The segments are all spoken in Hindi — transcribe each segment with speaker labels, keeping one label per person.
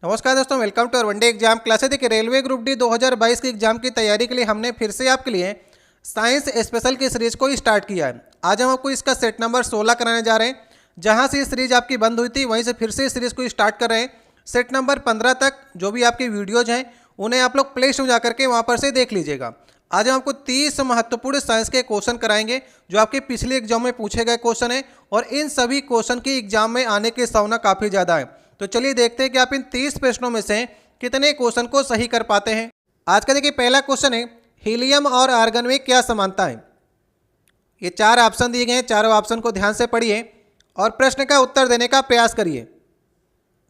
Speaker 1: नमस्कार दोस्तों, welcome to one day exam classes. देखिए, रेलवे ग्रुप डी 2022 की एग्जाम की तैयारी के लिए हमने फिर से आपके लिए साइंस स्पेशल की सीरीज को स्टार्ट किया है। आज हम आपको इसका सेट नंबर 16 कराने जा रहे हैं। जहां से ये सीरीज आपकी बंद हुई थी वहीं से फिर से इस सीरीज को स्टार्ट कर रहे हैं। सेट नंबर 15 तक जो भी आपकी वीडियोज हैं उन्हें आप लोग प्ले स्टोर जा करके वहाँ पर से देख लीजिएगा। आज हम आपको 30 महत्वपूर्ण साइंस के क्वेश्चन कराएंगे जो आपके पिछले एग्जाम में पूछे गए क्वेश्चन हैं, और इन सभी क्वेश्चन की एग्जाम में आने की संभावना काफ़ी ज़्यादा है। तो चलिए देखते हैं कि आप इन 30 प्रश्नों में से कितने क्वेश्चन को सही कर पाते हैं। आज का देखिए पहला क्वेश्चन है, हीलियम और आर्गन में क्या समानता है। ये 4 ऑप्शन दिए गए हैं, चारों ऑप्शन को ध्यान से पढ़िए और प्रश्न का उत्तर देने का प्रयास करिए।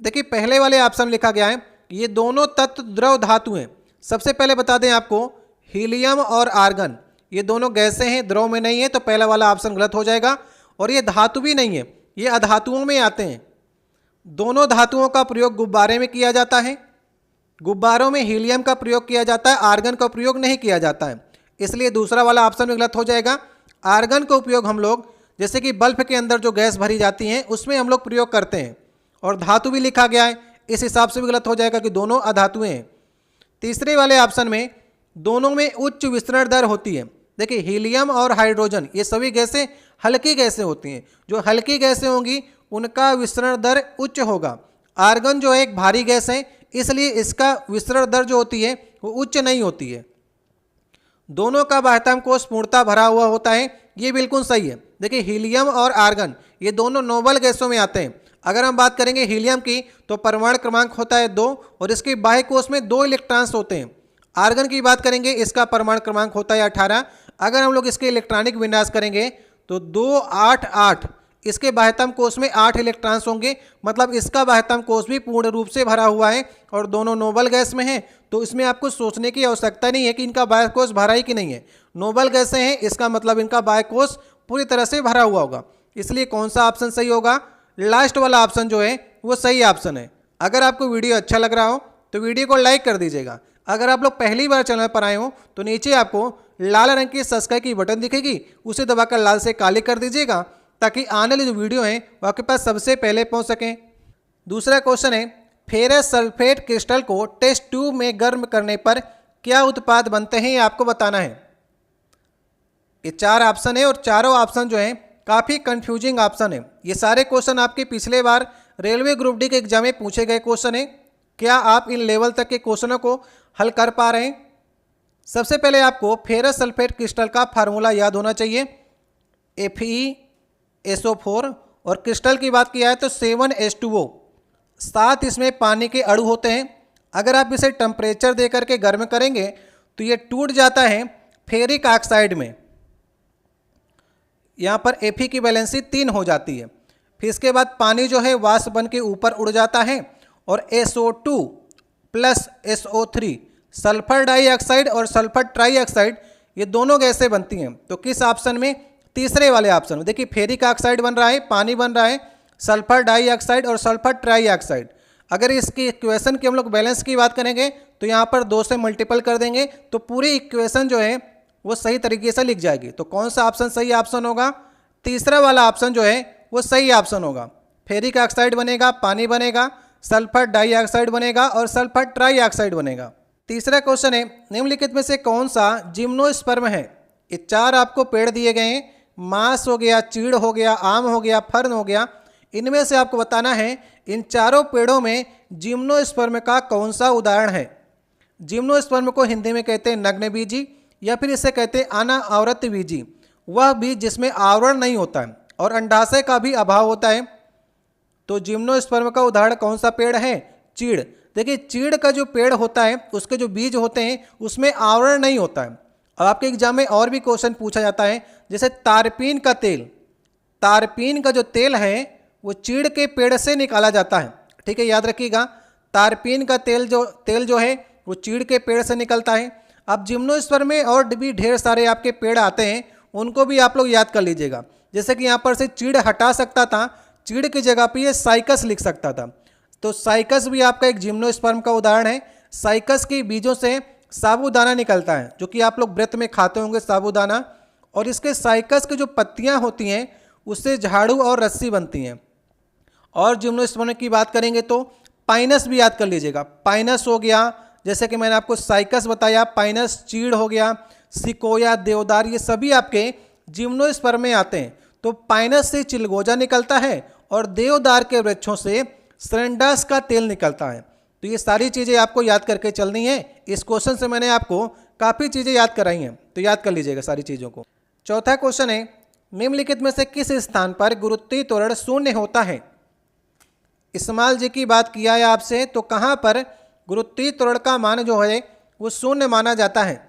Speaker 1: देखिए पहले वाले ऑप्शन लिखा गया है, ये दोनों तत्व द्रव धातु हैं। सबसे पहले बता दें आपको, हीलियम और आर्गन ये दोनों गैसें हैं, द्रव में नहीं है, तो पहला वाला ऑप्शन गलत हो जाएगा। और ये धातु भी नहीं है, ये अधातुओं में आते हैं। दोनों धातुओं का प्रयोग गुब्बारे में किया जाता है। गुब्बारों में हीलियम का प्रयोग किया जाता है, आर्गन का प्रयोग नहीं किया जाता है, इसलिए दूसरा वाला ऑप्शन भी गलत हो जाएगा। आर्गन का उपयोग हम लोग जैसे कि बल्ब के अंदर जो गैस भरी जाती है उसमें हम लोग प्रयोग करते हैं। और धातु भी लिखा गया है, इस हिसाब से भी गलत हो जाएगा कि दोनों अधातुएं हैं। तीसरे वाले ऑप्शन में दोनों में उच्च विस्तरण दर होती है। देखिए हीलियम और हाइड्रोजन ये सभी गैसें हल्की गैसें होती हैं। जो हल्की गैसें होंगी उनका विस्तरण दर उच्च होगा। आर्गन जो है एक भारी गैस है, इसलिए इसका विस्तरण दर जो होती है वो उच्च नहीं होती है। दोनों का बाह्यतम कोश पूर्णतः भरा हुआ होता है, ये बिल्कुल सही है। देखिए हीलियम और आर्गन ये दोनों नोबल गैसों में आते हैं। अगर हम बात करेंगे हीलियम की तो परमाणु क्रमांक होता है 2 और इसके बाह्य कोश में 2 इलेक्ट्रॉन्स होते हैं। आर्गन की बात करेंगे, इसका परमाणु क्रमांक होता है 18। अगर हम लोग इसके इलेक्ट्रॉनिक विन्यास करेंगे तो 2 8 8, इसके बाह्यतम कोश में 8 इलेक्ट्रॉन्स होंगे, मतलब इसका बाह्यतम कोश भी पूर्ण रूप से भरा हुआ है। और दोनों नोबल गैस में हैं, तो इसमें आपको सोचने की आवश्यकता नहीं है कि इनका बाह्य कोश भरा ही कि नहीं है। नोबल गैसें हैं, इसका मतलब इनका बाह्य कोश पूरी तरह से भरा हुआ होगा। इसलिए कौन सा ऑप्शन सही होगा? लास्ट वाला ऑप्शन जो है वो सही ऑप्शन है। अगर आपको वीडियो अच्छा लग रहा हो तो वीडियो को लाइक कर दीजिएगा। अगर आप लोग पहली बार चैनल पर आए हो तो नीचे आपको लाल रंग की सब्सक्राइब की बटन दिखेगी, उसे दबाकर लाल से काली कर दीजिएगा ताकि आने वाली जो वीडियो है वो आपके पास सबसे पहले पहुंच सकें। दूसरा क्वेश्चन है, फेरस सल्फेट क्रिस्टल को टेस्ट ट्यूब में गर्म करने पर क्या उत्पाद बनते हैं, ये आपको बताना है। ये 4 ऑप्शन है और चारों ऑप्शन जो है काफ़ी कंफ्यूजिंग ऑप्शन है। ये सारे क्वेश्चन आपके पिछले बार रेलवे ग्रुप डी के एग्जाम में पूछे गए क्वेश्चन है। क्या आप इन लेवल तक के क्वेश्चनों को हल कर पा रहे हैं? सबसे पहले आपको फेरस सल्फेट क्रिस्टल का फार्मूला याद होना चाहिए, FeSO4। और क्रिस्टल की बात किया है तो 7H2O। 7 इसमें पानी के अणु होते हैं। अगर आप इसे टेम्परेचर दे करके गर्म करेंगे तो ये टूट जाता है फेरिक ऑक्साइड में। यहाँ पर Fe की वैलेंसी 3 हो जाती है। फिर इसके बाद पानी जो है वाष्प बन के ऊपर उड़ जाता है और SO2 plus SO3 sulphur dioxide और सल्फर ट्राइऑक्साइड ये दोनों गैसें बनती हैं। तो किस ऑप्शन में? तीसरे वाले ऑप्शन में। देखिए फेरिक ऑक्साइड बन रहा है, पानी बन रहा है, सल्फर डाइऑक्साइड और सल्फर ट्राइऑक्साइड। अगर इसकी इक्वेशन की हम लोग बैलेंस की बात करेंगे तो यहाँ पर 2 से मल्टीपल कर देंगे तो पूरी इक्वेशन जो है वो सही तरीके से लिख जाएगी। तो कौन सा ऑप्शन सही ऑप्शन होगा? तीसरा वाला ऑप्शन जो है वो सही ऑप्शन होगा। फेरिक ऑक्साइड बनेगा, पानी बनेगा, सल्फर डाइऑक्साइड बनेगा और सल्फर ट्राइऑक्साइड बनेगा। तीसरा क्वेश्चन है, निम्नलिखित में से कौन सा जिम्नोस्पर्म है? ये 4 आपको पेड़ दिए गए हैं, मांस हो गया, चीड़ हो गया, आम हो गया, फर्न हो गया। इनमें से आपको बताना है इन चारों पेड़ों में जिम्नोस्पर्म का कौन सा उदाहरण है। जिम्नोस्पर्म को हिंदी में कहते हैं नग्न बीजी या फिर इसे कहते हैं अनावृत बीजी। वह बीज जिसमें आवरण नहीं होता है और अंडाशय का भी अभाव होता है। तो जिम्नोस्पर्म का उदाहरण कौन सा पेड़ है? चीड़। देखिए चीड़ का जो पेड़ होता है उसके जो बीज होते हैं उसमें आवरण नहीं होता है। और आपके एग्जाम में और भी क्वेश्चन पूछा जाता है, जैसे तारपीन का तेल। तारपीन का जो तेल है वो चीड़ के पेड़ से निकाला जाता है। ठीक है, याद रखिएगा, तारपीन का तेल जो है वो चीड़ के पेड़ से निकलता है। अब जिम्नोस्पर्म में और भी ढेर सारे आपके पेड़ आते हैं, उनको भी आप लोग याद कर लीजिएगा। जैसे कि यहाँ पर से चीड़ हटा सकता था, चीड़ की जगह पे ये साइकस लिख सकता था। तो साइकस भी आपका एक जिम्नोस्पर्म का उदाहरण है। साइकस के बीजों से साबूदाना निकलता है, जो कि आप लोग व्रत में खाते होंगे साबूदाना। और इसके साइकस की जो पत्तियां होती हैं उससे झाड़ू और रस्सी बनती हैं। और जिम्नोस्पर्म की बात करेंगे तो पाइनस भी याद कर लीजिएगा, पाइनस हो गया, जैसे कि मैंने आपको साइकस बताया, पाइनस चीड़ हो गया, सिकोया, देवदार, ये सभी आपके जिम्नोस्पर्म में आते हैं। तो पाइनस से चिलगोजा निकलता है और देवदार के वृक्षों से सेरेंडास का तेल निकलता है। तो ये सारी चीज़ें आपको याद करके चलनी है। इस क्वेश्चन से मैंने आपको काफ़ी चीज़ें याद कराई हैं, तो याद कर लीजिएगा सारी चीज़ों को। चौथा क्वेश्चन है, निम्नलिखित में से किस स्थान पर गुरुत्वीय त्वरण शून्य होता है? इस्माइल जी की बात किया है आपसे, तो कहाँ पर गुरुत्वीय त्वरण का मान जो है वो शून्य माना जाता है?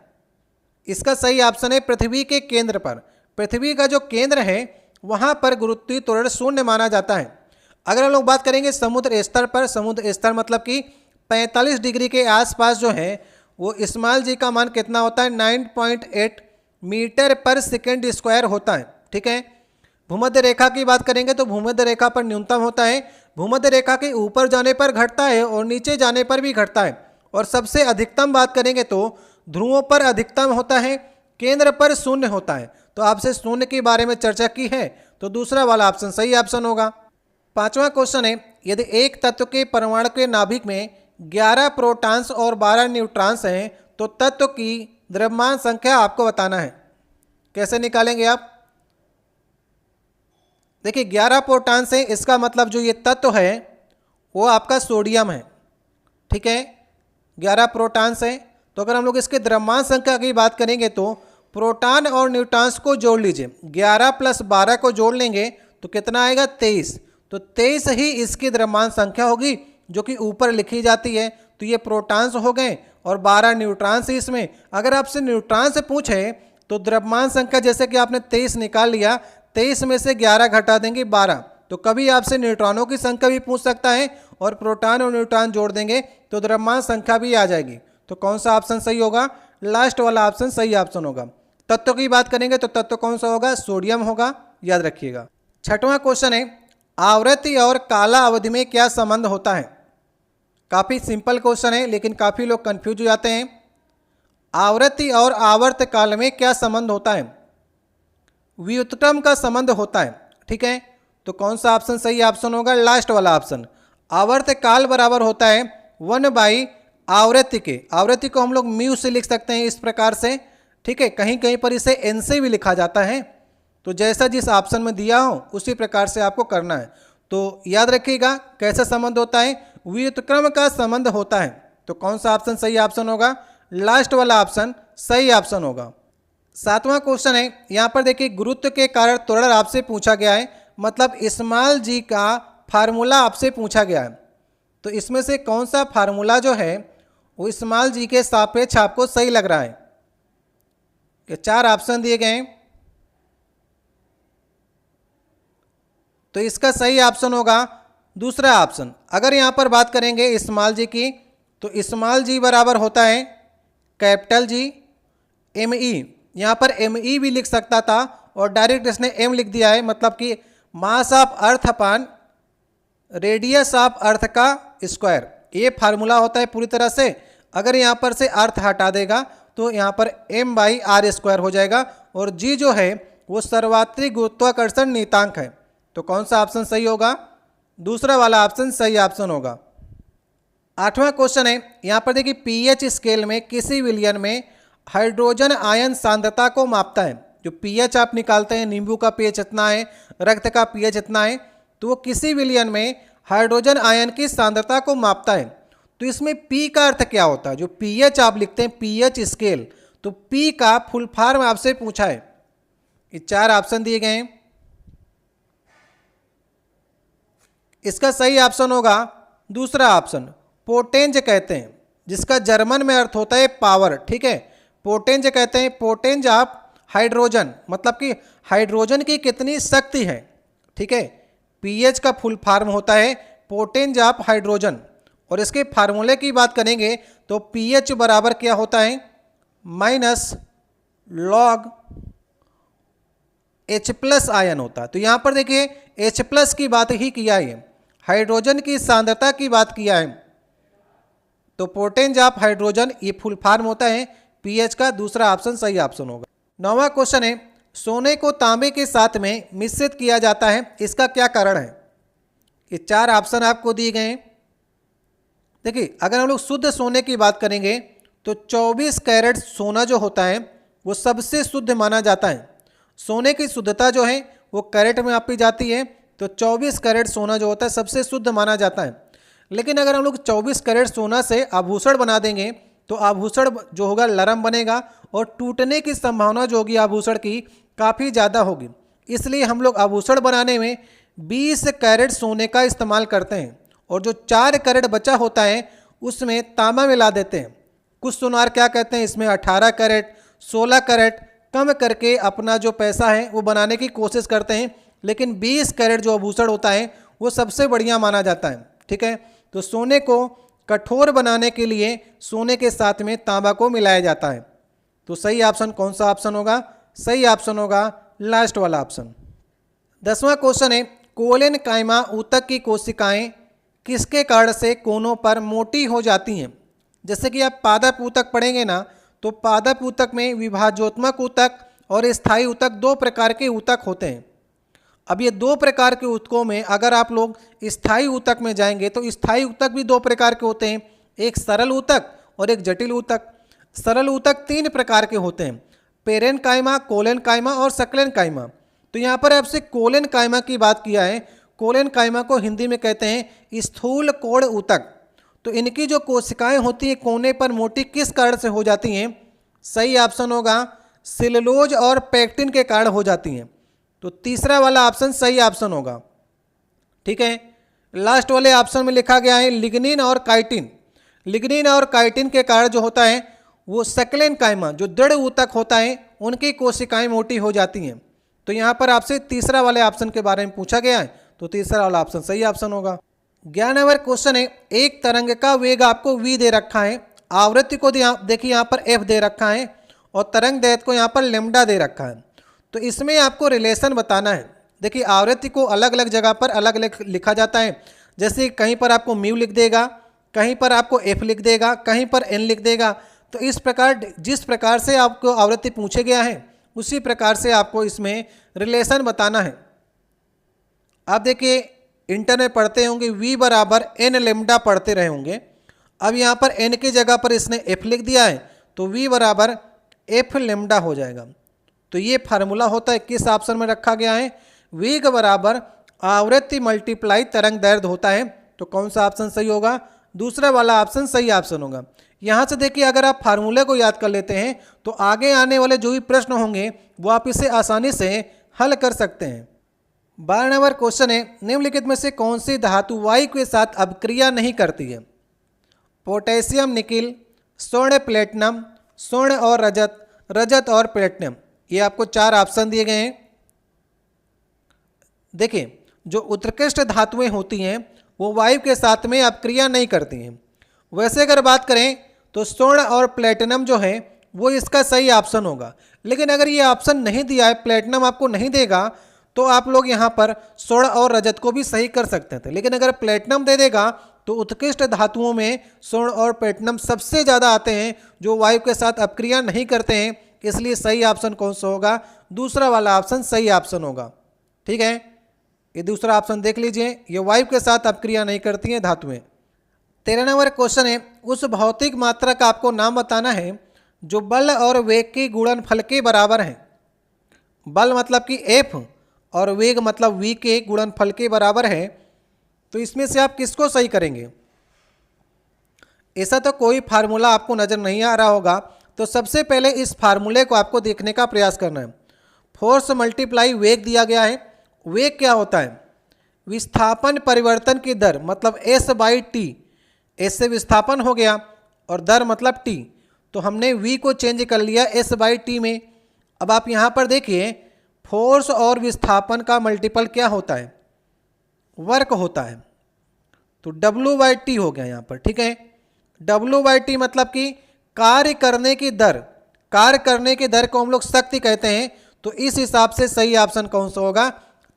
Speaker 1: इसका सही ऑप्शन है पृथ्वी के केंद्र पर। पृथ्वी का जो केंद्र है वहाँ पर गुरुत्वीय त्वरण शून्य माना जाता है। अगर हम लोग बात करेंगे समुद्र स्तर पर, समुद्र स्तर मतलब कि 45 डिग्री के आसपास जो है वो इस्माइल जी का मान कितना होता है? 9.8 मीटर पर सेकेंड स्क्वायर होता है। ठीक है। भूमध्य रेखा की बात करेंगे तो भूमध्य रेखा पर न्यूनतम होता है, भूमध्य रेखा के ऊपर जाने पर घटता है और नीचे जाने पर भी घटता है। और सबसे अधिकतम बात करेंगे तो ध्रुवों पर अधिकतम होता है, केंद्र पर शून्य होता है। तो आपसे शून्य के बारे में चर्चा की है, तो दूसरा वाला ऑप्शन सही ऑप्शन होगा। पांचवा क्वेश्चन है, यदि एक तत्व के परमाणु के नाभिक में 11 प्रोटॉन्स और 12 न्यूट्रॉन्स हैं तो तत्व की द्रव्यमान संख्या आपको बताना है। कैसे निकालेंगे आप? देखिए 11 प्रोटॉन्स हैं, इसका मतलब जो ये तत्व है वो आपका सोडियम है। ठीक है, 11 प्रोटॉन्स हैं। तो अगर हम लोग इसके द्रव्यमान संख्या की बात करेंगे तो प्रोटॉन और न्यूट्रॉन्स को जोड़ लीजिए, 11 + 12 को जोड़ लेंगे तो कितना आएगा? 23। तो 23 ही इसकी द्रव्यमान संख्या होगी जो कि ऊपर लिखी जाती है। तो ये प्रोटॉन्स हो गए और 12 न्यूट्रॉन्स इसमें। अगर आपसे न्यूट्रॉन से पूछे तो द्रव्यमान संख्या जैसे कि आपने 23 निकाल लिया, 23 में से 11 घटा देंगे 12। तो कभी आपसे न्यूट्रॉनों की संख्या भी पूछ सकता है और प्रोटॉन और न्यूट्रॉन जोड़ देंगे तो द्रव्यमान संख्या भी आ जाएगी। तो कौन सा ऑप्शन सही होगा? लास्ट वाला ऑप्शन सही ऑप्शन होगा। तत्व की बात करेंगे तो तत्व कौन सा होगा? सोडियम होगा, याद रखिएगा। छठवां क्वेश्चन है, आवृत्ति और काला अवधि में क्या संबंध होता है? काफ़ी सिंपल क्वेश्चन है लेकिन काफ़ी लोग कंफ्यूज हो जाते हैं। आवृत्ति और आवर्त काल में क्या संबंध होता है? व्युत्क्रम का संबंध होता है। ठीक है, तो कौन सा ऑप्शन सही ऑप्शन होगा? लास्ट वाला ऑप्शन। आवर्त काल बराबर होता है 1/, आवृत्ति के, आवृत्ति को हम लोग म्यू से लिख सकते हैं इस प्रकार से। ठीक है, कहीं कहीं पर इसे एन से भी लिखा जाता है। तो जैसा जिस ऑप्शन में दिया हो उसी प्रकार से आपको करना है। तो याद रखिएगा कैसा संबंध होता है? व्युत्क्रम का संबंध होता है। तो कौन सा ऑप्शन सही ऑप्शन होगा? लास्ट वाला ऑप्शन सही ऑप्शन होगा। सातवां क्वेश्चन है, यहाँ पर देखिए गुरुत्व के कारण त्वरण आपसे पूछा गया है, मतलब इस्माइल जी का फार्मूला आपसे पूछा गया है। तो इसमें से कौन सा फार्मूला जो है वो इस्माइल जी के सापेक्ष आपको सही लग रहा है? ये 4 ऑप्शन दिए गए हैं, तो इसका सही ऑप्शन होगा दूसरा ऑप्शन। अगर यहाँ पर बात करेंगे इस्माइल जी की तो इस्माइल जी बराबर होता है कैपिटल जी ME। यहाँ पर ME भी लिख सकता था और डायरेक्ट इसने M लिख दिया है, मतलब कि mass of earth upon radius of earth का स्क्वायर। ये फार्मूला होता है पूरी तरह से। अगर यहाँ पर से अर्थ हटा देगा तो यहाँ पर M/r² हो जाएगा और G जो है वो सर्वात्रिक गुरुत्वाकर्षण नियतांक है। तो कौन सा ऑप्शन सही होगा? दूसरा वाला ऑप्शन सही ऑप्शन होगा। आठवां क्वेश्चन है, यहाँ पर देखिए pH स्केल में किसी विलयन में हाइड्रोजन आयन सांद्रता को मापता है। जो pH आप निकालते हैं, नींबू का pH इतना है, रक्त का pH इतना है, तो वो किसी विलयन में हाइड्रोजन आयन की सांद्रता को मापता है। तो इसमें P का अर्थ क्या होता है? जो pH आप लिखते हैं pH स्केल, तो P का फुल फॉर्म आपसे पूछा है। ये 4 ऑप्शन दिए गए हैं, इसका सही ऑप्शन होगा दूसरा ऑप्शन। पोटेंज कहते हैं, जिसका जर्मन में अर्थ होता है पावर। ठीक है, पोटेंज कहते हैं, पोटेंज ऑफ हाइड्रोजन, मतलब कि हाइड्रोजन की कितनी शक्ति है। ठीक है, पीएच का फुल फॉर्म होता है पोटेंज ऑफ हाइड्रोजन। और इसके फार्मूले की बात करेंगे तो पीएच बराबर क्या होता है? -log H+ आयन होता है। तो यहाँ पर देखिए H+ की बात ही किया है, हाइड्रोजन की सांद्रता की बात किया है। तो पोटेंज ऑफ हाइड्रोजन ये फुल फॉर्म होता है पीएच का। दूसरा ऑप्शन सही ऑप्शन होगा। 9वां क्वेश्चन है, सोने को तांबे के साथ में मिश्रित किया जाता है, इसका क्या कारण है? ये 4 ऑप्शन आपको दिए गए हैं, देखिए अगर हम लोग शुद्ध सोने की बात करेंगे तो 24 कैरेट सोना जो होता है वो सबसे शुद्ध माना जाता है। सोने की शुद्धता जो है वो कैरेट में मापी जाती है, तो 24 कैरेट सोना जो होता है सबसे शुद्ध माना जाता है। लेकिन अगर हम लोग 24 कैरेट सोना से आभूषण बना देंगे तो आभूषण जो होगा नरम बनेगा और टूटने की संभावना जो होगी आभूषण की काफ़ी ज़्यादा होगी। इसलिए हम लोग आभूषण बनाने में 20 कैरेट सोने का इस्तेमाल करते हैं और जो 4 कैरेट बचा होता है उसमें तांबा मिला देते हैं। कुछ सुनार क्या कहते हैं, इसमें 18 कैरेट 16 कैरेट कम करके अपना जो पैसा है वो बनाने की कोशिश करते हैं, लेकिन 20 कैरेट जो आभूषण होता है वो सबसे बढ़िया माना जाता है। ठीक है, तो सोने को कठोर बनाने के लिए सोने के साथ में तांबा को मिलाया जाता है। तो सही ऑप्शन कौन सा ऑप्शन होगा? सही ऑप्शन होगा लास्ट वाला ऑप्शन। 10वां क्वेश्चन है, कोलेन कायमा ऊतक की कोशिकाएं किसके कारण से कोनों पर मोटी हो जाती हैं? जैसे कि आप पादप ऊतक पढ़ेंगे ना, तो पादप ऊतक में विभाजोत्मक ऊतक और स्थायी ऊतक 2 प्रकार के ऊतक होते हैं। अब ये 2 प्रकार के ऊतकों में अगर आप लोग स्थायी ऊतक में जाएंगे तो स्थायी ऊतक भी 2 प्रकार के होते हैं, एक सरल ऊतक और एक जटिल ऊतक। सरल ऊतक 3 प्रकार के होते हैं, पेरेनकाइमा, कोलेनकाइमा और सक्लेनकाइमा। तो यहाँ पर आपसे कोलेनकाइमा की बात किया है। कोलेनकाइमा को हिंदी में कहते हैं स्थूल कोण ऊतक। तो इनकी जो कोशिकाएं होती हैं कोने पर मोटी किस कारण से हो जाती हैं? सही ऑप्शन होगा सेलुलोज और पेक्टिन के कारण हो जाती हैं। तो तीसरा वाला ऑप्शन सही ऑप्शन होगा। ठीक है, लास्ट वाले ऑप्शन में लिखा गया है लिग्निन और काइटिन। लिग्निन और काइटिन के कारण जो होता है वो सक्लेनकाइमा जो दृढ़ ऊतक होता है उनकी कोशिकाएं मोटी हो जाती हैं। तो यहाँ पर आपसे तीसरा वाले ऑप्शन के बारे में पूछा गया है, तो तीसरा वाला ऑप्शन सही ऑप्शन होगा। 11 नंबर क्वेश्चन है, एक तरंग का वेग आपको v दे रखा है, आवृत्ति को देखिए यहाँ पर f दे रखा है और तरंग दैर्घ्य को यहाँ पर लैम्डा दे रखा है। तो इसमें आपको रिलेशन बताना है। देखिए आवृत्ति को अलग अलग जगह पर अलग अलग लिखा जाता है, जैसे कहीं पर आपको म्यू लिख देगा, कहीं पर आपको f लिख देगा, कहीं पर n लिख देगा। तो इस प्रकार जिस प्रकार से आपको आवृत्ति पूछे गया है उसी प्रकार से आपको इसमें रिलेशन बताना है। आप देखिए इंटर में पढ़ते होंगे v बराबर n लेम्डा पढ़ते रहे होंगे। अब यहाँ पर n की जगह पर इसने f लिख दिया है तो v बराबर f लेम्डा हो जाएगा। तो ये फार्मूला होता है, किस ऑप्शन में रखा गया है? वेग बराबर आवृत्ति मल्टीप्लाई तरंग दैर्घ्य होता है। तो कौन सा ऑप्शन सही होगा? दूसरा वाला ऑप्शन सही ऑप्शन होगा। यहाँ से देखिए अगर आप फार्मूले को याद कर लेते हैं तो आगे आने वाले जो भी प्रश्न होंगे वो आप इसे आसानी से हल कर सकते हैं। 12 नंबर क्वेश्चन है, निम्नलिखित में से कौन सी धातु वायु के साथ अभिक्रिया नहीं करती है? पोटेशियम निकिल, स्वर्ण प्लेटिनम, स्वर्ण और रजत, रजत और प्लेटिनम। ये आपको 4 ऑप्शन दिए गए हैं। देखिए जो उत्कृष्ट धातुएं होती हैं वो वायु के साथ में अभिक्रिया नहीं करती हैं। वैसे अगर बात करें तो स्वर्ण और प्लेटिनम जो है वो इसका सही ऑप्शन होगा, लेकिन अगर ये ऑप्शन नहीं दिया है, प्लेटिनम आपको नहीं देगा, तो आप लोग यहाँ पर स्वर्ण और रजत को भी सही कर सकते थे। लेकिन अगर प्लेटिनम दे देगा तो उत्कृष्ट धातुओं में स्वर्ण और प्लेटिनम सबसे ज़्यादा आते हैं जो वायु के साथ अभिक्रिया नहीं करते हैं। इसलिए सही ऑप्शन कौन सा होगा? दूसरा वाला ऑप्शन सही ऑप्शन होगा। ठीक है, ये दूसरा ऑप्शन देख लीजिए, ये वायु के साथ अभिक्रिया नहीं करती हैं धातुएं। 13 नंबर क्वेश्चन है, उस भौतिक मात्रा का आपको नाम बताना है जो बल और वेग के गुणनफल के बराबर है। बल मतलब कि F और वेग मतलब v के गुणनफल के बराबर है। तो इसमें से आप किसको सही करेंगे? ऐसा तो कोई फार्मूला आपको नज़र नहीं आ रहा होगा, तो सबसे पहले इस फार्मूले को आपको देखने का प्रयास करना है। फोर्स मल्टीप्लाई वेग दिया गया है। वेग क्या होता है? विस्थापन परिवर्तन की दर मतलब s/t। s से विस्थापन हो गया और दर मतलब t, तो हमने v को चेंज कर लिया s/t में। अब आप यहाँ पर देखिए फोर्स और विस्थापन का मल्टीपल क्या होता है? वर्क होता है। तो W/t हो गया यहाँ पर। ठीक है, W/t मतलब कि कार्य करने की दर। कार्य करने की दर को हम लोग शक्ति कहते हैं। तो इस हिसाब से सही ऑप्शन कौन सा होगा?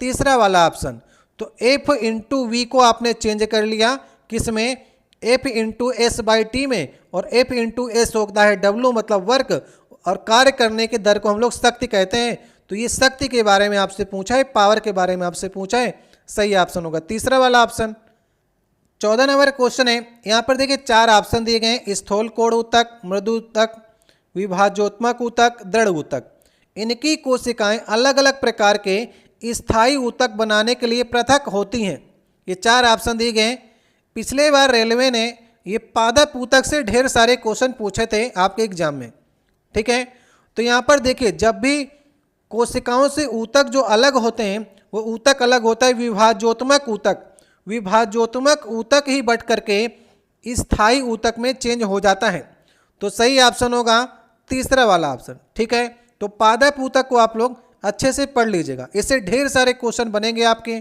Speaker 1: तीसरा वाला ऑप्शन। तो F इंटू वी को आपने चेंज कर लिया किस में? F इंटू s/t में, और F इंटू एस होता है W मतलब वर्क, और कार्य करने की दर को हम लोग शक्ति कहते हैं। तो ये शक्ति के बारे में आपसे पूछा है, पावर के बारे में आपसे पूछा है, सही ऑप्शन होगा तीसरा वाला ऑप्शन। 14 नंबर क्वेश्चन है, यहाँ पर देखिए 4 ऑप्शन दिए गए हैं, स्थूल कोण ऊतक, मृदु ऊतक, विभाज्योत्मक ऊतक, दृढ़ ऊतक। इनकी कोशिकाएं अलग अलग प्रकार के स्थायी ऊतक बनाने के लिए पृथक होती हैं। ये 4 ऑप्शन दिए गए हैं। पिछले बार रेलवे ने ये पादप ऊतक से ढेर सारे क्वेश्चन पूछे थे आपके एग्जाम में, ठीक है। तो यहाँ पर देखिए जब भी कोशिकाओं से ऊतक जो अलग होते हैं वो ऊतक अलग होता है विभाज्योत्मक ऊतक। विभाज्योत्मक ऊतक ही बट करके स्थायी ऊतक में चेंज हो जाता है। तो सही ऑप्शन होगा तीसरा वाला ऑप्शन, ठीक है। तो पादप ऊतक को आप लोग अच्छे से पढ़ लीजिएगा, इससे ढेर सारे क्वेश्चन बनेंगे आपके।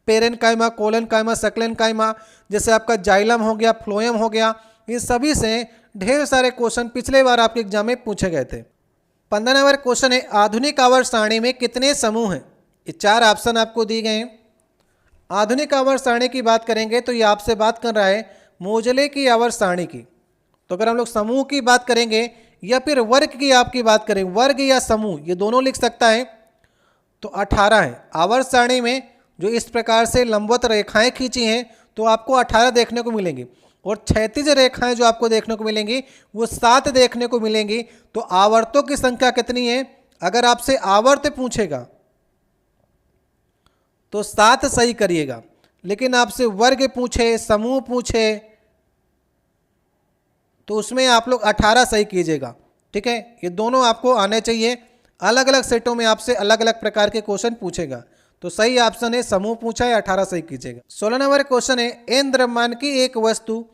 Speaker 1: पेरेनकाइमा, कोलेनकाइमा, सक्लेनकाइमा, जैसे आपका जाइलम हो गया, फ्लोएम हो गया, इन सभी से ढेर सारे क्वेश्चन पिछले बार आपके एग्जाम में पूछे गए थे। 15 नंबर क्वेश्चन है, आधुनिक आवर्त सारणी में कितने समूह हैं? ये 4 ऑप्शन आपको दिए गए हैं। आधुनिक आवर्त सारणी की बात करेंगे तो ये आपसे बात कर रहा है मोजले की आवर्त सारणी की। तो अगर हम लोग समूह की बात करेंगे या फिर वर्ग की आपकी बात करें, वर्ग या समूह ये दोनों लिख सकता है, तो 18 है। आवर्त सारणी में जो इस प्रकार से लंबवत रेखाएं खींची हैं तो आपको 18 देखने को मिलेंगी, और क्षैतिज रेखाएं जो आपको देखने को मिलेंगी वो 7 देखने को मिलेंगी। तो आवर्तों की संख्या कितनी है? अगर आपसे आवर्त पूछेगा तो 7 सही करिएगा, लेकिन आपसे वर्ग पूछे, समूह पूछे तो उसमें आप लोग 18 सही कीजिएगा, ठीक है। ये दोनों आपको आने चाहिए। अलग अलग सेटों में आपसे अलग अलग प्रकार के क्वेश्चन पूछेगा। तो सही ऑप्शन है समूह पूछा है, 18 सही कीजिएगा। 16 नंबर क्वेश्चन है, एन द्रव्यमान की एक वस्तु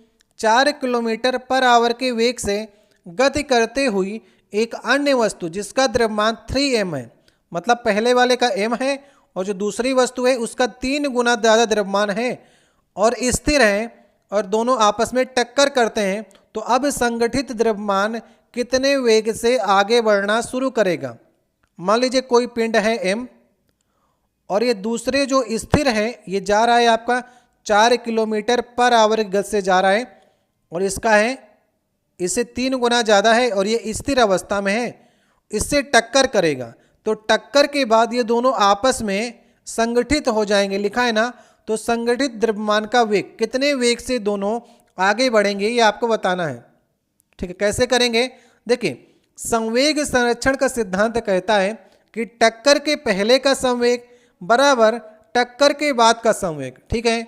Speaker 1: 4 किलोमीटर पर आवर के वेग से गति करते हुई एक अन्य वस्तु जिसका द्रव्यमान 3m है, मतलब पहले वाले का m है और जो दूसरी वस्तु है उसका 3 गुना ज़्यादा द्रव्यमान है और स्थिर है, और दोनों आपस में टक्कर करते हैं, तो अब संगठित द्रव्यमान कितने वेग से आगे बढ़ना शुरू करेगा? मान लीजिए कोई पिंड है m और ये दूसरे जो स्थिर है ये जा रहा है आपका 4 किलोमीटर पर आवर की गति से जा रहा है, और इसका है इससे 3 गुना ज़्यादा है और ये स्थिर अवस्था में है, इससे टक्कर करेगा। तो टक्कर के बाद ये दोनों आपस में संगठित हो जाएंगे, लिखा है ना। तो संगठित द्रव्यमान का वेग, कितने वेग से दोनों आगे बढ़ेंगे ये आपको बताना है, ठीक है। कैसे करेंगे? देखिए, संवेग संरक्षण का सिद्धांत कहता है कि टक्कर के पहले का संवेग बराबर टक्कर के बाद का संवेग, ठीक है।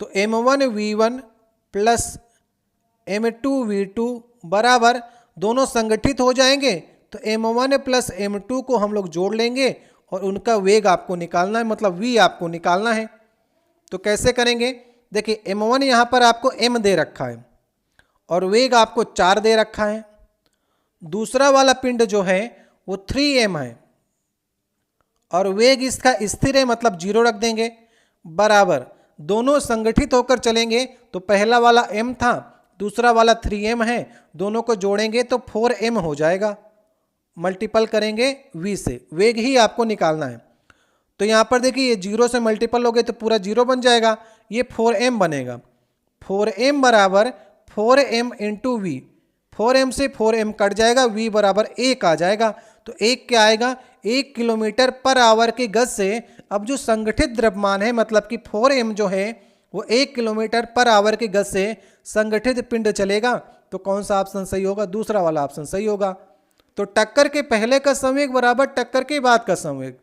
Speaker 1: तो m1v1 प्लस m2v2 बराबर दोनों संगठित हो जाएंगे, तो m1 प्लस m2 को हम लोग जोड़ लेंगे और उनका वेग आपको निकालना है, मतलब v आपको निकालना है। तो कैसे करेंगे? देखिए, m1 यहाँ पर आपको m दे रखा है और वेग आपको 4 दे रखा है। दूसरा वाला पिंड जो है वो 3m है और वेग इसका स्थिर है, मतलब 0 रख देंगे, बराबर दोनों संगठित होकर चलेंगे। तो पहला वाला m था, दूसरा वाला 3m है, दोनों को जोड़ेंगे तो 4m हो जाएगा, मल्टीपल करेंगे v से, वेग ही आपको निकालना है। तो यहाँ पर देखिए ये 0 से मल्टीपल हो गए तो पूरा 0 बन जाएगा, ये 4m बनेगा। 4m बराबर 4m इंटू वी, 4m से 4m कट जाएगा, v बराबर 1 आ जाएगा। तो 1 क्या आएगा? 1 किलोमीटर पर आवर की गति से अब जो संगठित द्रव्यमान है, मतलब कि 4m जो है वो 1 किलोमीटर पर आवर की गति से संगठित पिंड चलेगा। तो कौन सा ऑप्शन सही होगा? दूसरा वाला ऑप्शन सही होगा। तो टक्कर के पहले का संवेग बराबर टक्कर के बाद का संवेग,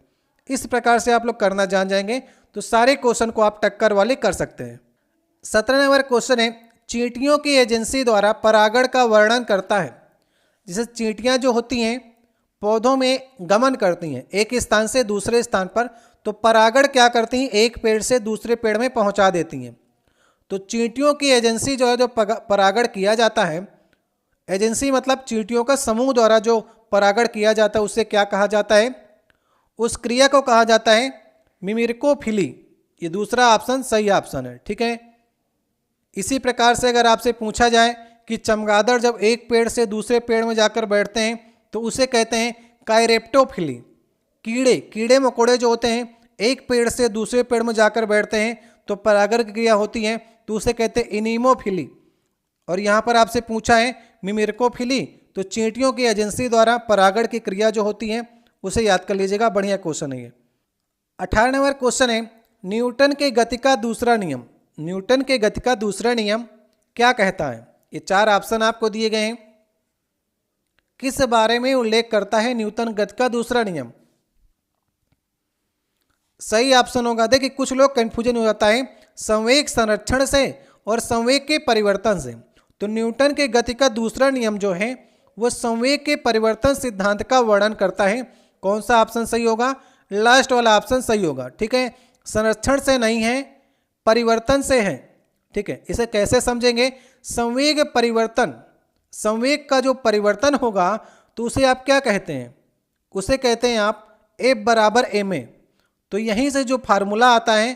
Speaker 1: इस प्रकार से आप लोग करना जान जाएंगे तो सारे क्वेश्चन को आप टक्कर वाले कर सकते हैं। 17 नंबर क्वेश्चन है, चींटियों की एजेंसी द्वारा परागण का वर्णन करता है। जैसे चींटियां जो होती हैं पौधों में गमन करती हैं एक स्थान से दूसरे स्थान पर, तो परागण क्या करती हैं? एक पेड़ से दूसरे पेड़ में पहुंचा देती हैं। तो चींटियों की एजेंसी जो है, जो परागण किया जाता है, एजेंसी मतलब चींटियों का समूह द्वारा जो परागण किया जाता है उससे क्या कहा जाता है? उस क्रिया को कहा जाता है मिमिक्रोफिली। ये दूसरा ऑप्शन सही ऑप्शन है, ठीक है। इसी प्रकार से अगर आपसे पूछा जाए कि चमगादड़ जब एक पेड़ से दूसरे पेड़ में जाकर बैठते हैं तो उसे कहते हैं काइरेप्टोफिली। कीड़े मकोड़े जो होते हैं एक पेड़ से दूसरे पेड़ में जाकर बैठते हैं तो परागण की क्रिया होती है, तो उसे कहते हैं इनीमोफिली। और यहाँ पर आपसे पूछा है मिमिक्रोफिली, तो चींटियों की एजेंसी द्वारा परागण की क्रिया जो होती है उसे याद कर लीजिएगा, बढ़िया क्वेश्चन है ये। 18 नंबर क्वेश्चन है, न्यूटन के गति का दूसरा नियम। न्यूटन के गति का दूसरा नियम क्या कहता है? ये 4 ऑप्शन आपको दिए गए हैं। किस बारे में उल्लेख करता है न्यूटन गति का दूसरा नियम? सही ऑप्शन होगा, देखिए कुछ लोग कंफ्यूजन हो जाता है संवेग संरक्षण से और संवेग के परिवर्तन से। तो न्यूटन के गति का दूसरा नियम जो है वो संवेग के परिवर्तन सिद्धांत का वर्णन करता है। कौन सा ऑप्शन सही होगा? लास्ट वाला ऑप्शन सही होगा। ठीक है, संरक्षण से नहीं है, परिवर्तन से है। ठीक है, इसे कैसे समझेंगे? संवेग परिवर्तन, संवेग का जो परिवर्तन होगा तो उसे आप क्या कहते हैं? उसे कहते हैं आप F बराबर ma। तो यहीं से जो फार्मूला आता है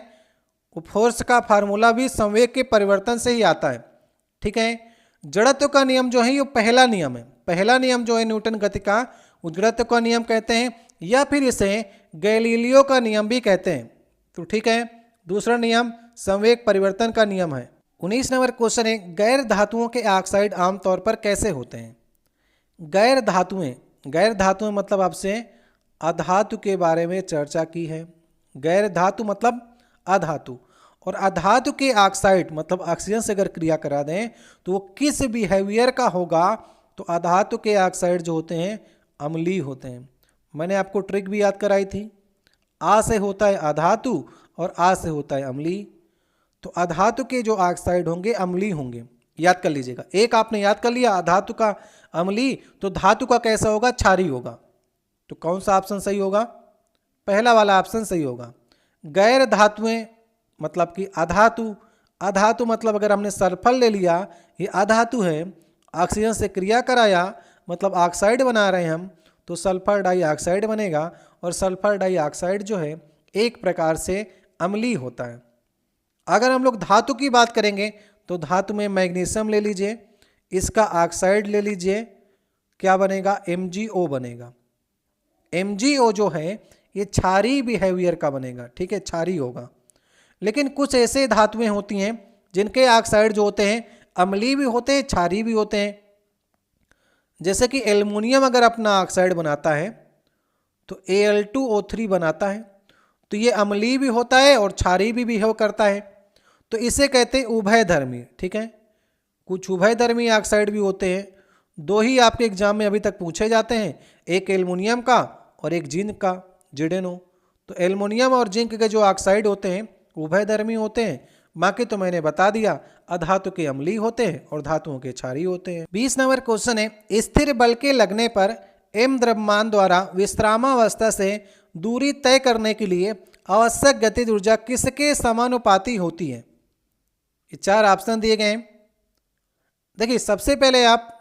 Speaker 1: वो फोर्स का फार्मूला भी संवेग के परिवर्तन से ही आता है। ठीक है, जड़त्व का नियम जो है ये पहला नियम है। पहला नियम जो है न्यूटन गति का वो जड़त्व का नियम कहते हैं, या फिर इसे गैलीलियो का नियम भी कहते हैं। तो ठीक है, दूसरा नियम संवेग परिवर्तन का नियम है। 19 नंबर क्वेश्चन है, गैर धातुओं के ऑक्साइड आमतौर पर कैसे होते हैं? गैर धातुएं, गैर धातुएं मतलब आपसे अधातु के बारे में चर्चा की है। गैर धातु मतलब अधातु, और अधातु के ऑक्साइड मतलब ऑक्सीजन से अगर क्रिया करा दें तो वो किस बिहेवियर का होगा? तो अधातु के ऑक्साइड जो होते हैं अम्लीय होते हैं। मैंने आपको ट्रिक भी याद कराई थी, आ से होता है अधातु और आ से होता है अम्लीय। तो अधातु के जो ऑक्साइड होंगे अम्लीय होंगे, याद कर लीजिएगा। एक आपने याद कर लिया अधातु का अम्लीय, तो धातु का कैसा होगा? क्षारीय होगा। तो कौन सा ऑप्शन सही होगा? पहला वाला ऑप्शन सही होगा। गैर धातुएं मतलब कि अधातु, अधातु मतलब अगर हमने सल्फर ले लिया, ये अधातु है, ऑक्सीजन से क्रिया कराया मतलब ऑक्साइड बना रहे हैं हम, तो सल्फर डाइऑक्साइड बनेगा। और सल्फर डाइऑक्साइड जो है एक प्रकार से अम्लीय होता है। अगर हम लोग धातु की बात करेंगे तो धातु में मैग्नीशियम ले लीजिए, इसका ऑक्साइड ले लीजिए, क्या बनेगा? MgO बनेगा। MgO जो है ये क्षारीय बिहेवियर का बनेगा। ठीक है, क्षारीय होगा। लेकिन कुछ ऐसे धातुएं होती हैं जिनके ऑक्साइड जो होते हैं अम्लीय भी होते हैं, क्षारीय भी होते हैं। जैसे कि एल्युमिनियम अगर अपना ऑक्साइड बनाता है तो Al2O3 बनाता है, तो ये अम्लीय भी होता है और क्षारीय भी बिहेव करता है। तो इसे कहते हैं उभयधर्मी। ठीक है, कुछ उभयधर्मी ऑक्साइड भी होते हैं। 2 ही आपके एग्जाम में अभी तक पूछे जाते हैं, एक एल्युमिनियम का और एक जिंक का, ZnO। तो एल्युमिनियम और जिंक के जो ऑक्साइड होते हैं उभयधर्मी होते हैं। बाकी तो मैंने बता दिया, अधातु के अम्लीय होते हैं और धातुओं के क्षारीय होते हैं। 20 नंबर क्वेश्चन है, स्थिर बल के लगने पर m द्रव्यमान द्वारा विश्रामावस्था से दूरी तय करने के लिए आवश्यक गतिज ऊर्जा किसके समानुपाती होती है? ये 4 ऑप्शन दिए गए हैं। देखिए सबसे पहले आप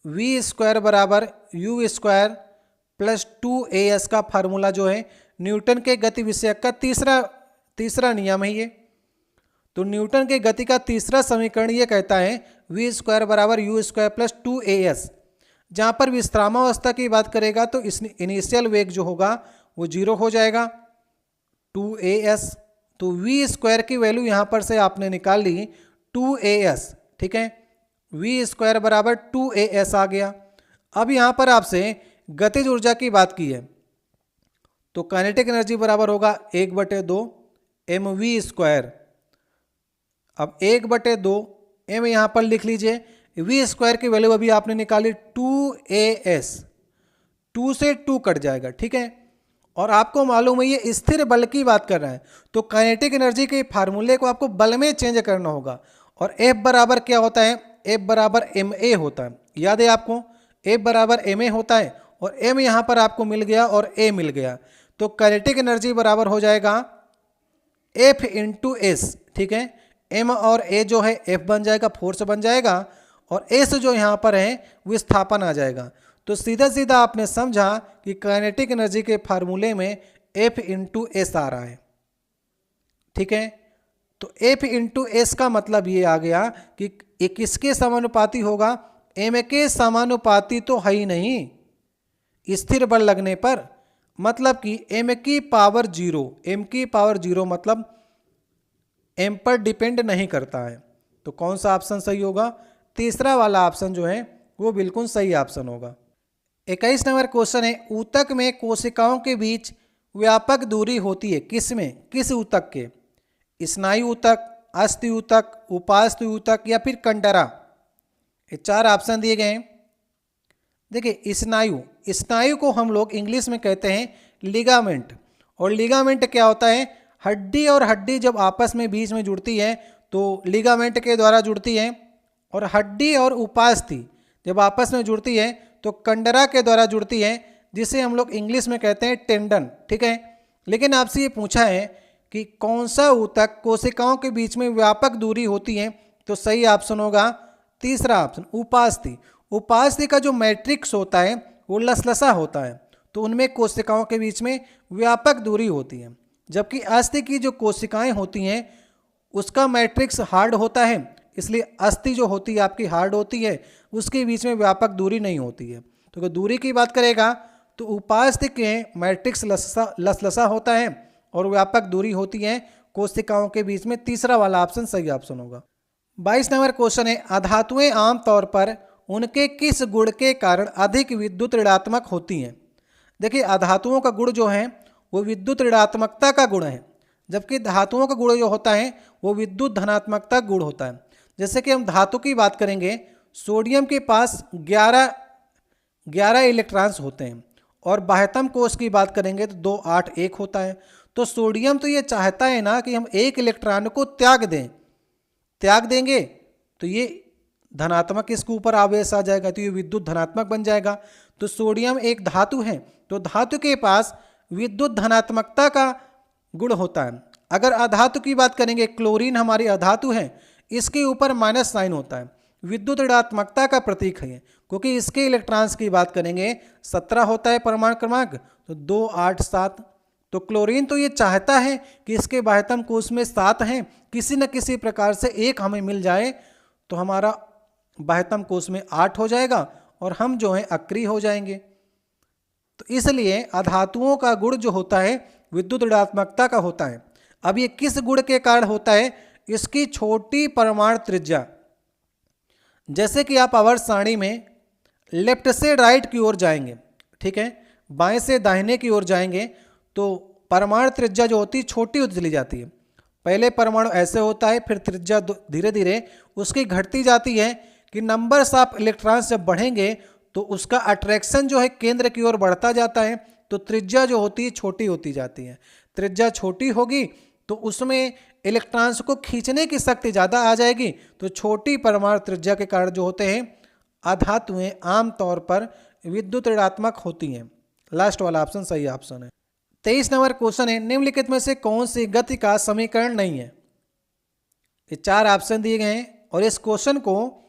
Speaker 1: v² बराबर u² प्लस 2as का फार्मूला जो है न्यूटन के गति विषयक का तीसरा नियम है ये। तो न्यूटन के गति का तीसरा समीकरण ये कहता है v² बराबर u² प्लस 2as। जहाँ पर विश्रामावस्था की बात करेगा तो इस इनिशियल वेग जो होगा वो 0 हो जाएगा, 2as। तो v² की वैल्यू यहाँ पर से आपने निकाल ली 2as। ठीक है, v² बराबर 2as आ गया। अब यहाँ पर आपसे गतिज ऊर्जा की बात की है तो काइनेटिक एनर्जी बराबर होगा 1/2 mv²। अब 1/2 m यहाँ पर लिख लीजिए, v² की वैल्यू अभी आपने निकाली 2as, 2 से 2 कट जाएगा। ठीक है, और आपको मालूम है ये स्थिर बल की बात कर रहा है, तो काइनेटिक एनर्जी के फार्मूले को आपको बल में चेंज करना होगा। और F बराबर क्या होता है? F बराबर ma होता है। याद है आपको, F बराबर ma होता है और m यहाँ पर आपको मिल गया और a मिल गया। तो काइनेटिक एनर्जी बराबर हो जाएगा F इंटू एस। ठीक है, m और a जो है F बन जाएगा, फोर्स बन जाएगा, और s जो यहाँ पर है विस्थापन आ जाएगा। तो सीधा सीधा आपने समझा कि काइनेटिक एनर्जी के फार्मूले में F इंटू एस आ रहा है। ठीक है, तो F इंटू एस का मतलब ये आ गया कि ये किसके समानुपाती होगा? m के समानुपाती तो है ही नहीं स्थिर बल लगने पर, मतलब कि m की पावर 0, m की पावर 0 मतलब m पर डिपेंड नहीं करता है। तो कौन सा ऑप्शन सही होगा? तीसरा वाला ऑप्शन जो है वो बिल्कुल सही ऑप्शन होगा। 21 नंबर क्वेश्चन है, ऊतक में कोशिकाओं के बीच व्यापक दूरी होती है, किस में? किस ऊतक के? स्नायु ऊतक, अस्थि ऊतक, उपास्थि ऊतक या फिर कंडरा। ये 4 ऑप्शन दिए गए हैं। देखिए स्नायु, स्नायु को हम लोग इंग्लिश में कहते हैं लिगामेंट। और लिगामेंट क्या होता है? हड्डी और हड्डी जब आपस में बीच में जुड़ती है तो लिगामेंट के द्वारा जुड़ती है, और हड्डी और उपास्थि जब आपस में जुड़ती है तो कंडरा के द्वारा जुड़ती है, जिसे हम लोग इंग्लिश में कहते हैं टेंडन। ठीक है, लेकिन आपसे ये पूछा है कि कौन सा ऊतक कोशिकाओं के बीच में व्यापक दूरी होती है, तो सही ऑप्शन होगा तीसरा ऑप्शन उपास्थि। उपास्थि का जो मैट्रिक्स होता है वो लसलसा होता है, तो उनमें कोशिकाओं के बीच में व्यापक दूरी होती है, जबकि अस्थि की जो कोशिकाएं होती हैं उसका मैट्रिक्स हार्ड होता है, इसलिए अस्थि जो होती है आपकी हार्ड होती है, उसके बीच में व्यापक दूरी नहीं होती है। तो अगर दूरी की बात करेगा तो उपास्थि के मैट्रिक्स लसलसा होता है और व्यापक दूरी होती है कोशिकाओं के बीच में। तीसरा वाला ऑप्शन सही ऑप्शन होगा। 22 नंबर क्वेश्चन है, अधातुएं आमतौर पर उनके किस गुण के कारण अधिक विद्युत ऋणात्मक होती हैं? देखिए अधातुओं का गुण जो है वो विद्युत ऋणात्मकता का गुण है, जबकि धातुओं का गुण जो होता है वो विद्युत धनात्मकता गुण होता है। जैसे कि हम धातु की बात करेंगे, सोडियम के पास 11 इलेक्ट्रॉन्स होते हैं, और बाह्यतम कोष की बात करेंगे तो 2 8 1 होता है। तो सोडियम तो ये चाहता है ना कि हम एक इलेक्ट्रॉन को त्याग दें, त्याग देंगे तो ये धनात्मक इसके ऊपर आवेश आ जाएगा, तो ये विद्युत धनात्मक बन जाएगा। तो सोडियम एक धातु है, तो धातु के पास विद्युत धनात्मकता का गुण होता है। अगर अधातु की बात करेंगे, क्लोरीन हमारी अधातु है, इसके ऊपर माइनस साइन होता है, विद्युत ऋणात्मकता का प्रतीक है, क्योंकि इसके इलेक्ट्रॉन्स की बात करेंगे 17 होता है परमाणु क्रमांक, तो 2 8 7। तो क्लोरीन तो ये चाहता है कि इसके बाह्यतम कोष में 7 हैं, किसी न किसी प्रकार से एक हमें मिल जाए तो हमारा बाह्यतम कोष में 8 हो जाएगा और हम जो हैं अक्रिय हो जाएंगे। तो इसलिए अधातुओं का गुण जो होता है विद्युत ऋणात्मकता का होता है। अब ये किस गुण के कारण होता है? इसकी छोटी परमाणु त्रिज्या। जैसे कि आप आवर्त सारणी में लेफ्ट से राइट की ओर जाएंगे, ठीक है, बाएं से दाहिने की ओर जाएंगे, तो परमाणु त्रिज्या जो होती है छोटी होती चली जाती है। पहले परमाणु ऐसे होता है, फिर त्रिज्या धीरे धीरे उसकी घटती जाती है कि नंबर्स ऑफ इलेक्ट्रॉन्स जब बढ़ेंगे तो उसका अट्रैक्शन जो है केंद्र की ओर बढ़ता जाता है, तो त्रिज्या जो होती है छोटी होती जाती है। त्रिज्या छोटी होगी तो उसमें इलेक्ट्रॉन्स को खींचने की शक्ति ज़्यादा आ जाएगी, तो छोटी परमाणु त्रिज्या के कारण जो होते हैं अधातुएं आमतौर पर विद्युत ऋणात्मक होती हैं। लास्ट वाला ऑप्शन सही ऑप्शन है। 23 नंबर क्वेश्चन है, निम्नलिखित में से कौन सी गति का समीकरण नहीं है? ये 4 ऑप्शन दिए गए हैं और इस क्वेश्चन को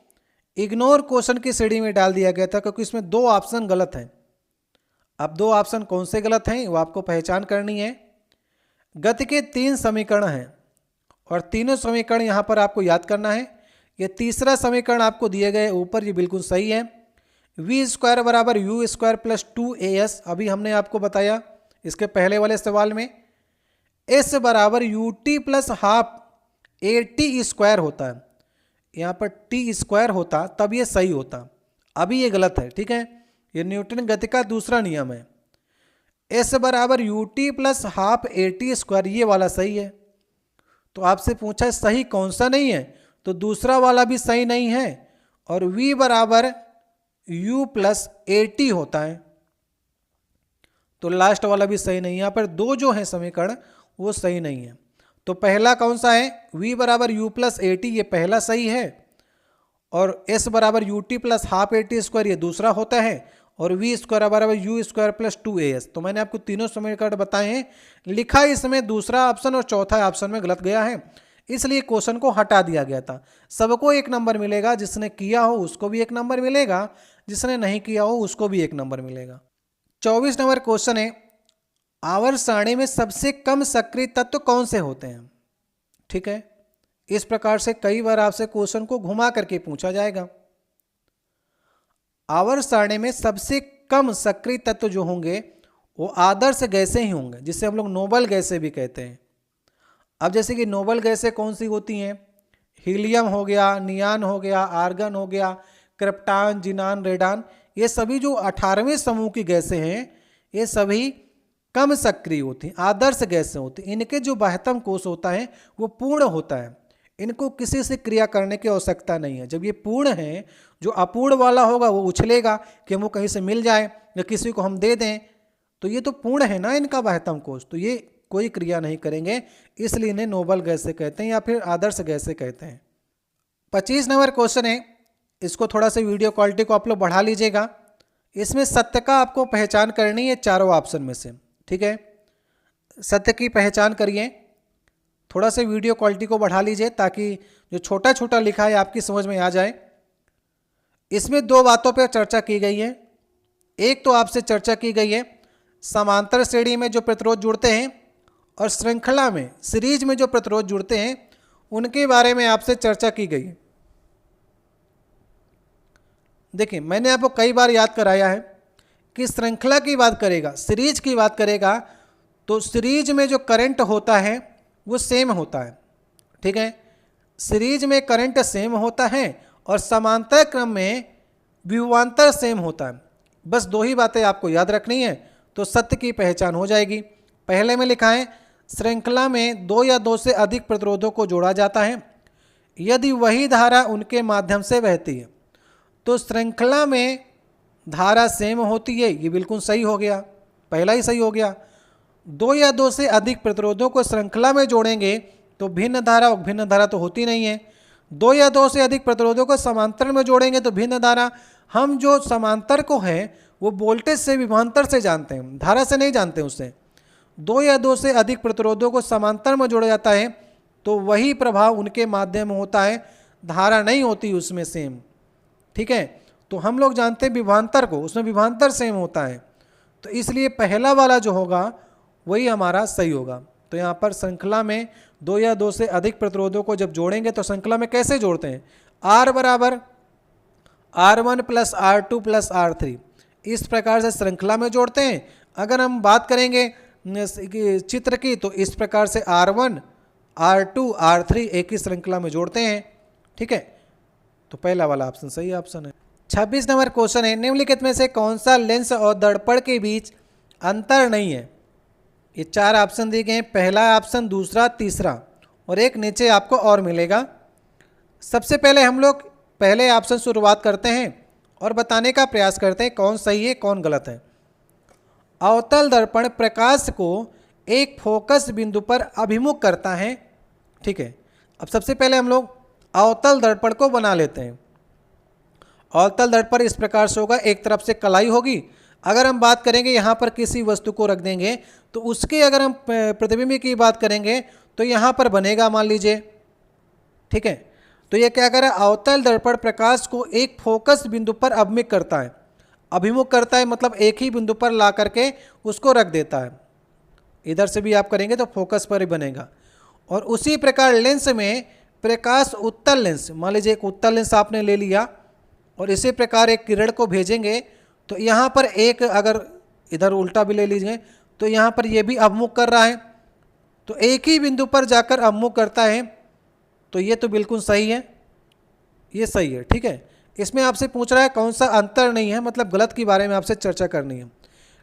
Speaker 1: इग्नोर क्वेश्चन की श्रेणी में डाल दिया गया था, क्योंकि इसमें 2 ऑप्शन गलत हैं। अब 2 ऑप्शन कौन से गलत हैं वो आपको पहचान करनी है। गति के 3 समीकरण हैं और तीनों समीकरण यहाँ पर आपको याद करना है। ये तीसरा समीकरण आपको दिए गए ऊपर, ये बिल्कुल सही है। v² बराबर u² प्लस 2as, अभी हमने आपको बताया इसके पहले वाले सवाल में। s बराबर ut प्लस हाफ at² होता है, यहाँ पर t² होता तब ये सही होता, अभी ये गलत है, ठीक है। ये न्यूटन गति का दूसरा नियम है। s बराबर ut प्लस हाफ at², ये वाला सही है। तो आपसे पूछा सही कौन सा नहीं है, तो दूसरा वाला भी सही नहीं है, और v बराबर u प्लस at होता है, तो लास्ट वाला भी सही नहीं है। यहाँ पर 2 जो है समीकरण वो सही नहीं है। तो पहला कौन सा है? v बराबर u प्लस at, ये पहला सही है, और s बराबर ut प्लस हाफ at² ये दूसरा होता है, और v² बराबर u² प्लस 2as। तो मैंने आपको तीनों समीकरण बताए हैं। लिखा इसमें दूसरा ऑप्शन और चौथा ऑप्शन में गलत गया है, इसलिए क्वेश्चन को हटा दिया गया था। सबको 1 नंबर मिलेगा, जिसने किया हो उसको भी 1 नंबर मिलेगा, जिसने नहीं किया हो उसको भी 1 नंबर मिलेगा। 24 नंबर क्वेश्चन है, आवर्त सारणी में सबसे कम सक्रिय तत्व कौन से होते हैं? ठीक है, इस प्रकार से कई बार आपसे क्वेश्चन को घुमा करके पूछा जाएगा। आवर्त सारणी में सबसे कम सक्रिय तत्व जो होंगे वो आदर्श गैसें ही होंगे, जिसे हम लोग नोबल गैसें भी कहते हैं। अब जैसे कि नोबल गैसें कौन सी होती हैं? हीलियम हो गया, नियान हो गया, आर्गन हो गया, क्रिप्टॉन, जिनान, रेडान, ये सभी जो 18वें समूह की गैसें हैं ये सभी कम सक्रिय होती हैं, आदर्श गैसें होती हैं। इनके जो बाह्यतम कोष होता है वो पूर्ण होता है, इनको किसी से क्रिया करने की आवश्यकता नहीं है। जब ये पूर्ण है, जो अपूर्ण वाला होगा वो उछलेगा कि हमको कहीं से मिल जाए या किसी को हम दे दें, तो ये तो पूर्ण है ना इनका बाह्यतम कोश, तो ये कोई क्रिया नहीं करेंगे, इसलिए इन्हें नोबल गैस से कहते हैं या फिर आदर्श गैस से कहते हैं। 25 नंबर क्वेश्चन है, इसको थोड़ा सा वीडियो क्वालिटी को आप लोग बढ़ा लीजिएगा। इसमें सत्य का आपको पहचान करनी है चारों ऑप्शन में से, ठीक है। सत्य की पहचान करिए, थोड़ा सा वीडियो क्वालिटी को बढ़ा लीजिए ताकि जो छोटा छोटा लिखा है आपकी समझ में आ जाए। इसमें दो बातों पर चर्चा की गई है। एक तो आपसे चर्चा की गई है समांतर श्रेणी में जो प्रतिरोध जुड़ते हैं और श्रृंखला में सीरीज में जो प्रतिरोध जुड़ते हैं उनके बारे में आपसे चर्चा की गई है। देखिए, मैंने आपको कई बार याद कराया है कि श्रृंखला की बात करेगा, सीरीज की बात करेगा, तो सीरीज में जो करंट होता है वो सेम होता है, ठीक है। सीरीज में करंट सेम होता है और समांतर क्रम में विभवांतर सेम होता है। बस दो ही बातें आपको याद रखनी है तो सत्य की पहचान हो जाएगी। पहले में लिखा है श्रृंखला में दो या दो से अधिक प्रतिरोधों को जोड़ा जाता है यदि वही धारा उनके माध्यम से बहती है। तो श्रृंखला में धारा सेम होती है, ये बिल्कुल सही हो गया, पहला ही सही हो गया। दो या दो से अधिक प्रतिरोधों को श्रृंखला में जोड़ेंगे तो भिन्न धारा, भिन्न धारा तो होती नहीं है। दो या दो से अधिक प्रतिरोधों को समांतर में जोड़ेंगे तो भिन्न धारा। हम जो समांतर को है वो वोल्टेज से विभवांतर से जानते हैं, धारा से नहीं जानते उससे। दो या दो से अधिक प्रतिरोधों को समांतर में जोड़ा जाता है तो वही प्रभाव उनके माध्यम में होता है, धारा नहीं होती उसमें सेम, ठीक है। तो हम लोग जानते हैं विभवांतर को, उसमें विभवांतर सेम होता है, तो इसलिए पहला वाला जो होगा वही हमारा सही होगा। तो यहाँ पर श्रृंखला में दो या दो से अधिक प्रतिरोधों को जब जोड़ेंगे तो श्रृंखला में कैसे जोड़ते हैं, R बराबर R1 plus R2 plus R3, इस प्रकार से श्रृंखला में जोड़ते हैं। अगर हम बात करेंगे चित्र की तो इस प्रकार से R1 R2 R3 एक ही श्रृंखला में जोड़ते हैं, ठीक है। तो पहला वाला ऑप्शन सही ऑप्शन है। 26 नंबर क्वेश्चन है, निम्नलिखित में से कौन सा लेंस और दर्पण के बीच अंतर नहीं है। ये चार ऑप्शन दिए गए हैं, पहला ऑप्शन, दूसरा, तीसरा और एक नीचे आपको और मिलेगा। सबसे पहले हम लोग पहले ऑप्शन शुरुआत करते हैं और बताने का प्रयास करते हैं कौन सही है कौन गलत है। अवतल दर्पण प्रकाश को एक फोकस बिंदु पर अभिमुख करता है, ठीक है। अब सबसे पहले हम लोग अवतल दर्पण को बना लेते हैं। अवतल दर्पण इस प्रकार से होगा, एक तरफ से कलाई होगी। अगर हम बात करेंगे यहाँ पर किसी वस्तु को रख देंगे तो उसके अगर हम प्रतिबिंब की बात करेंगे तो यहाँ पर बनेगा, मान लीजिए, ठीक है। तो ये क्या करे, अवतल दर्पण प्रकाश को एक फोकस बिंदु पर अभिमुख करता है। अभिमुख करता है मतलब एक ही बिंदु पर ला करके उसको रख देता है। इधर से भी आप करेंगे तो फोकस पर ही बनेगा। और उसी प्रकार लेंस में प्रकाश उत्तल लेंस, मान लीजिए एक उत्तल लेंस आपने ले लिया और इसी प्रकार एक किरण को भेजेंगे तो यहाँ पर एक, अगर इधर उल्टा भी ले लीजिए तो यहाँ पर ये भी अभिमुख कर रहा है, तो एक ही बिंदु पर जाकर अभिमुख करता है। तो ये तो बिल्कुल सही है, ये सही है, ठीक है। इसमें आपसे पूछ रहा है कौन सा अंतर नहीं है, मतलब गलत के बारे में आपसे चर्चा करनी है।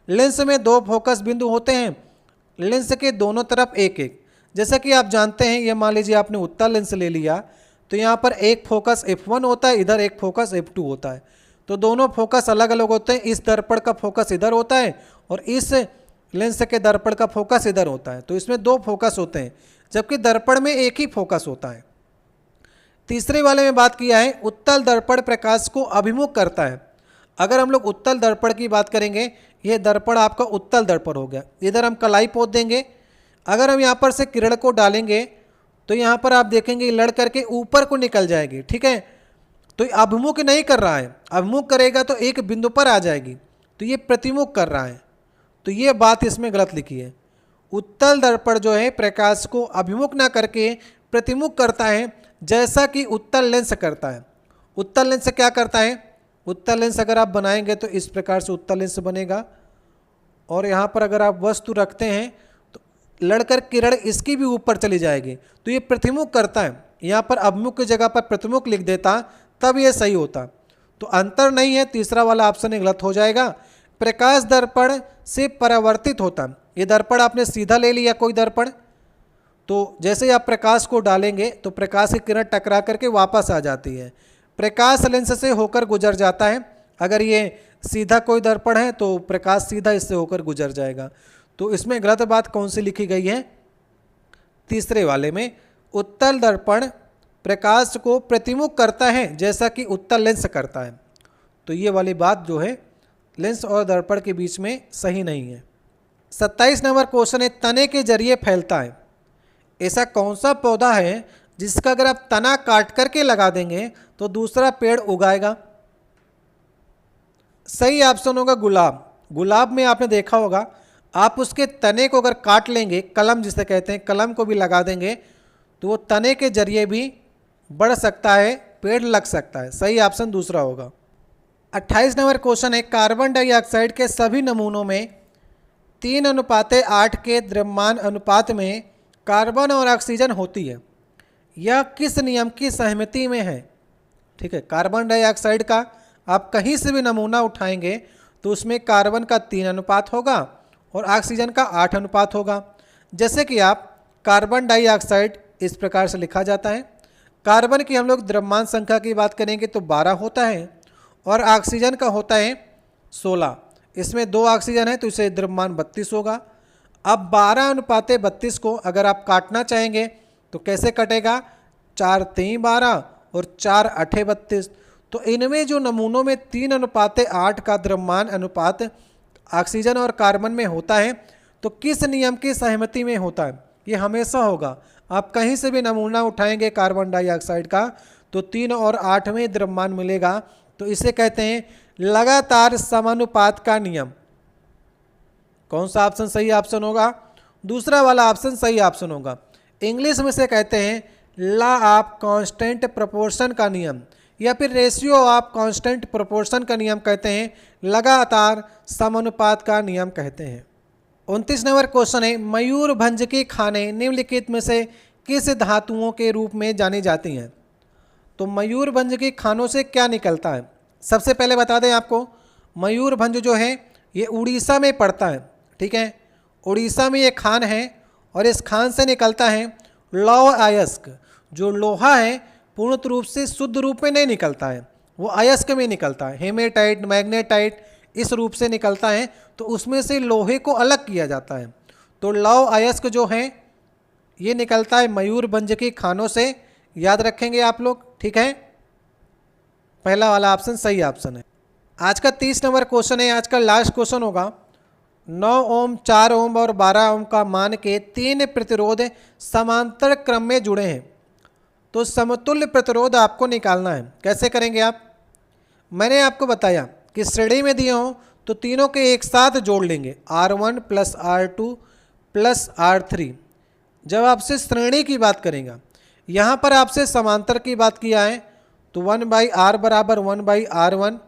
Speaker 1: लेंस में दो फोकस बिंदु होते हैं, लेंस के दोनों तरफ एक एक। जैसा कि आप जानते हैं, ये मान लीजिए आपने उत्तल लेंस ले लिया तो यहाँ पर एक फोकस f1 होता है, इधर एक फोकस f2 होता है। तो दोनों फोकस अलग अलग होते हैं। इस दर्पण का फोकस इधर होता है और इस लेंस के दर्पण का फोकस इधर होता है। तो इसमें दो फोकस होते हैं जबकि दर्पण में एक ही फोकस होता है। तीसरे वाले में बात किया है उत्तल दर्पण प्रकाश को अभिमुख करता है। अगर हम लोग उत्तल दर्पण की बात करेंगे, ये दर्पण आपका उत्तल दर्पण हो गया। इधर हम कलाई पोत देंगे, अगर हम यहाँ पर से किरण को डालेंगे तो यहाँ पर आप देखेंगे लड़ करके ऊपर को निकल जाएगी, ठीक है। तो अभिमुख नहीं कर रहा है, अभिमुख करेगा तो एक बिंदु पर आ जाएगी, तो ये प्रतिमुख कर रहा है। तो ये बात इसमें गलत लिखी है। उत्तल दर्पण जो है प्रकाश को अभिमुख ना करके प्रतिमुख करता है, जैसा कि उत्तल लेंस करता है। उत्तल लेंस क्या करता है, उत्तल लेंस अगर आप बनाएंगे तो इस प्रकार से उत्तल लेंस बनेगा और यहाँ पर अगर आप वस्तु रखते हैं तो लड़कर किरण इसकी भी ऊपर चली जाएगी, तो ये प्रतिमुख करता है। यहाँ पर अभिमुख की जगह पर प्रतिमुख लिख देता तब ये सही होता। तो अंतर नहीं है, तीसरा वाला ऑप्शन ही गलत हो जाएगा। प्रकाश दर्पण से परावर्तित होता, ये दर्पण आपने सीधा ले लिया कोई दर्पण, तो जैसे ही आप प्रकाश को डालेंगे तो प्रकाश की किरण टकरा करके वापस आ जाती है, प्रकाश लेंस से होकर गुजर जाता है। अगर ये सीधा कोई दर्पण है तो प्रकाश सीधा इससे होकर गुजर जाएगा। तो इसमें गलत बात कौन सी लिखी गई है? तीसरे वाले में, उत्तल दर्पण प्रकाश को प्रतिमुख करता है जैसा कि उत्तल लेंस करता है। तो ये वाली बात जो है लेंस और दर्पण के बीच में सही नहीं है। 27 नंबर क्वेश्चन है, तने के जरिए फैलता है। ऐसा कौन सा पौधा है जिसका अगर आप तना काट करके लगा देंगे तो दूसरा पेड़ उगाएगा? सही ऑप्शन होगा गुलाब। गुलाब में आपने देखा होगा, आप उसके तने को अगर काट लेंगे, कलम जिसे कहते हैं, कलम को भी लगा देंगे तो वो तने के जरिए भी बढ़ सकता है, पेड़ लग सकता है। सही ऑप्शन दूसरा होगा। 28 नंबर क्वेश्चन है, कार्बन डाइऑक्साइड के सभी नमूनों में 3:8 के द्रव्यमान अनुपात में कार्बन और ऑक्सीजन होती है। यह किस नियम की सहमति में है? ठीक है, कार्बन डाइऑक्साइड का आप कहीं से भी नमूना उठाएंगे तो उसमें कार्बन का 3 अनुपात होगा और ऑक्सीजन का 8 अनुपात होगा। जैसे कि आप कार्बन डाइऑक्साइड इस प्रकार से लिखा जाता है, कार्बन की हम लोग द्रव्यमान संख्या की बात करेंगे तो 12 होता है और ऑक्सीजन का होता है 16। इसमें 2 ऑक्सीजन है तो इसे द्रव्यमान 32 होगा। अब 12:32 को अगर आप काटना चाहेंगे तो कैसे कटेगा? 4 3 12 और 4 8 32। तो इनमें जो नमूनों में 3:8 का द्रव्यमान अनुपात ऑक्सीजन और कार्बन में होता है तो किस नियम की सहमति में होता है? ये हमेशा होगा। आप कहीं से भी नमूना उठाएंगे कार्बन डाइऑक्साइड का तो 3 और 8 में द्रव्यमान मिलेगा। तो इसे कहते हैं लगातार समानुपात का नियम। कौन सा ऑप्शन सही ऑप्शन होगा? दूसरा वाला ऑप्शन सही ऑप्शन होगा। इंग्लिश में से कहते हैं लॉ ऑफ कांस्टेंट प्रोपोर्शन का नियम, या फिर रेशियो ऑफ कांस्टेंट प्रोपोर्शन का नियम कहते हैं, लगातार समानुपात का नियम कहते हैं। 29 नंबर क्वेश्चन है, मयूरभंज की खानें निम्नलिखित में से किस धातुओं के रूप में जानी जाती हैं? तो मयूरभंज की खानों से क्या निकलता है? सबसे पहले बता दें आपको, मयूरभंज जो है ये उड़ीसा में पड़ता है। ठीक है, उड़ीसा में ये खान है और इस खान से निकलता है लौह अयस्क। जो लोहा है पूर्ण रूप से शुद्ध रूप में नहीं निकलता है, वो अयस्क में निकलता है, हेमेटाइट मैग्नेटाइट इस रूप से निकलता है। तो उसमें से लोहे को अलग किया जाता है। तो लौह अयस्क जो है ये निकलता है मयूरभंज की खानों से, याद रखेंगे आप लोग। ठीक है, पहला वाला ऑप्शन सही ऑप्शन है। आज का 30 नंबर क्वेश्चन है, आज का लास्ट क्वेश्चन होगा। 9 ओम 4 ओम और 12 ओम का मान के 3 प्रतिरोध समांतर क्रम में जुड़े हैं। तो समतुल्य प्रतिरोध आपको निकालना है। कैसे करेंगे आप? मैंने आपको बताया कि श्रेणी में दिए हों तो तीनों के एक साथ जोड़ लेंगे, R1 + R2 + R3। जब आपसे श्रेणी की बात करेगा, यहाँ पर आपसे समांतर की बात किया है तो 1/R बराबर 1/R1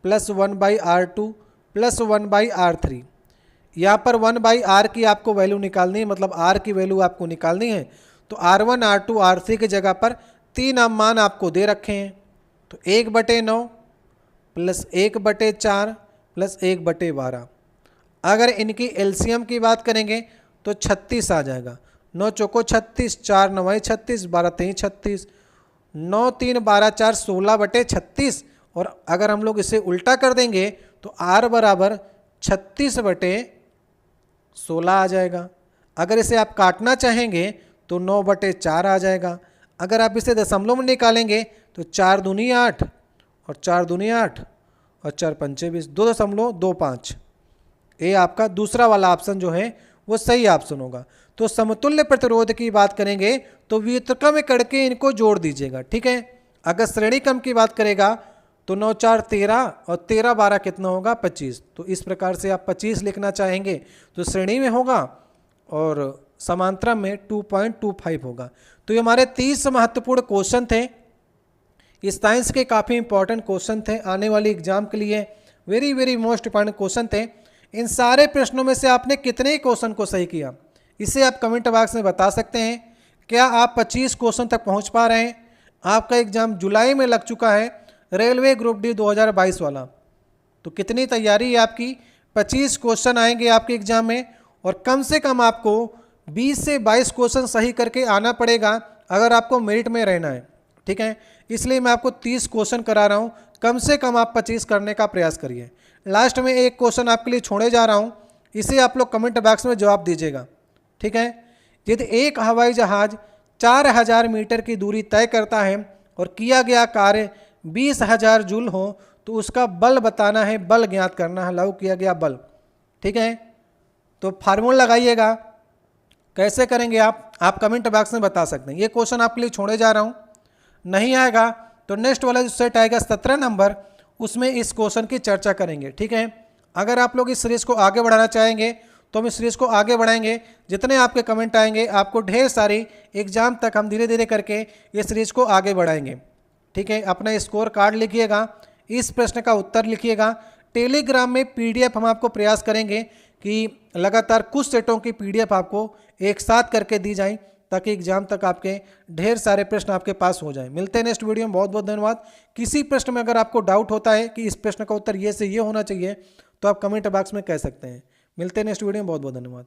Speaker 1: + 1/R2 + 1/R3। यहाँ पर 1/R की आपको वैल्यू निकालनी है, मतलब R की वैल्यू आपको निकालनी है। तो R1 R2 R3 की जगह पर 3 मान आपको दे रखे हैं। तो 1/9 + 1/4 + 1/12। अगर इनकी एलसीएम की बात करेंगे तो 36 आ जाएगा। 9 चौको 36, 4 9 36, 12 3 36, 9 3 12 4 16/36। और अगर हम लोग इसे उल्टा कर देंगे तो R बराबर 36/16 आ जाएगा। अगर इसे आप काटना चाहेंगे तो 9/4 आ जाएगा। अगर आप इसे दशमलव में निकालेंगे तो 4 दूनी 8 और 4 दूनी 8 और 4 पंचे 20, 2.25। ये आपका दूसरा वाला ऑप्शन जो है वो सही ऑप्शन होगा। तो समतुल्य प्रतिरोध की बात करेंगे तो व्युत्क्रम करके इनको जोड़ दीजिएगा। ठीक है, अगर श्रेणी क्रम की बात करेगा तो 9 4 13 और 13 12 कितना होगा? 25। तो इस प्रकार से आप 25 लिखना चाहेंगे तो श्रेणी में होगा और समांतरम में 2.25 होगा। तो ये हमारे 30 महत्वपूर्ण क्वेश्चन थे। इस साइंस के काफ़ी इंपॉर्टेंट क्वेश्चन थे आने वाली एग्जाम के लिए, very very most important question थे। इन सारे प्रश्नों में से आपने कितने क्वेश्चन को सही किया, इसे आप कमेंट बॉक्स में बता सकते हैं। क्या आप 25 क्वेश्चन तक पहुंच पा रहे हैं? आपका एग्जाम जुलाई में लग चुका है, रेलवे ग्रुप डी 2022 वाला। तो कितनी तैयारी है आपकी? 25 क्वेश्चन आएंगे आपके एग्जाम में और कम से कम आपको 20 से 22 क्वेश्चन सही करके आना पड़ेगा अगर आपको मेरिट में रहना है, ठीक है। इसलिए मैं आपको 30 क्वेश्चन करा रहा हूँ, कम से कम आप 25 करने का प्रयास करिए। लास्ट में एक क्वेश्चन आपके लिए छोड़े जा रहा हूँ, इसे आप लोग कमेंट बॉक्स में जवाब दीजिएगा, ठीक है। यदि एक हवाई जहाज 4000 मीटर की दूरी तय करता है और किया गया कार्य 20,000 जूल हो तो उसका बल बताना है, बल ज्ञात करना है, लागू किया गया बल, ठीक है। तो फार्मूला लगाइएगा, कैसे करेंगे आप कमेंट बॉक्स में बता सकते हैं। ये क्वेश्चन आपके लिए छोड़े जा रहा हूँ, नहीं आएगा तो नेक्स्ट वाला जो सेट आएगा 17 नंबर, उसमें इस क्वेश्चन की चर्चा करेंगे, ठीक है। अगर आप लोग इस सीरीज़ को आगे बढ़ाना चाहेंगे तो हम इस सीरीज़ को आगे बढ़ाएंगे। जितने आपके कमेंट आएंगे आपको ढेर सारी एग्जाम तक हम धीरे धीरे करके ये सीरीज़ को आगे बढ़ाएंगे, ठीक है। अपना स्कोर कार्ड लिखिएगा, इस प्रश्न का उत्तर लिखिएगा। टेलीग्राम में पीडीएफ हम आपको प्रयास करेंगे कि लगातार कुछ सेटों की पीडीएफ आपको एक साथ करके दी जाए ताकि एग्जाम तक आपके ढेर सारे प्रश्न आपके पास हो जाएं। मिलते हैं नेक्स्ट वीडियो में, बहुत बहुत धन्यवाद। किसी प्रश्न में अगर आपको डाउट होता है कि इस प्रश्न का उत्तर ये से ये होना चाहिए तो आप कमेंट बॉक्स में कह सकते हैं। मिलते हैं नेक्स्ट वीडियो में, बहुत बहुत धन्यवाद।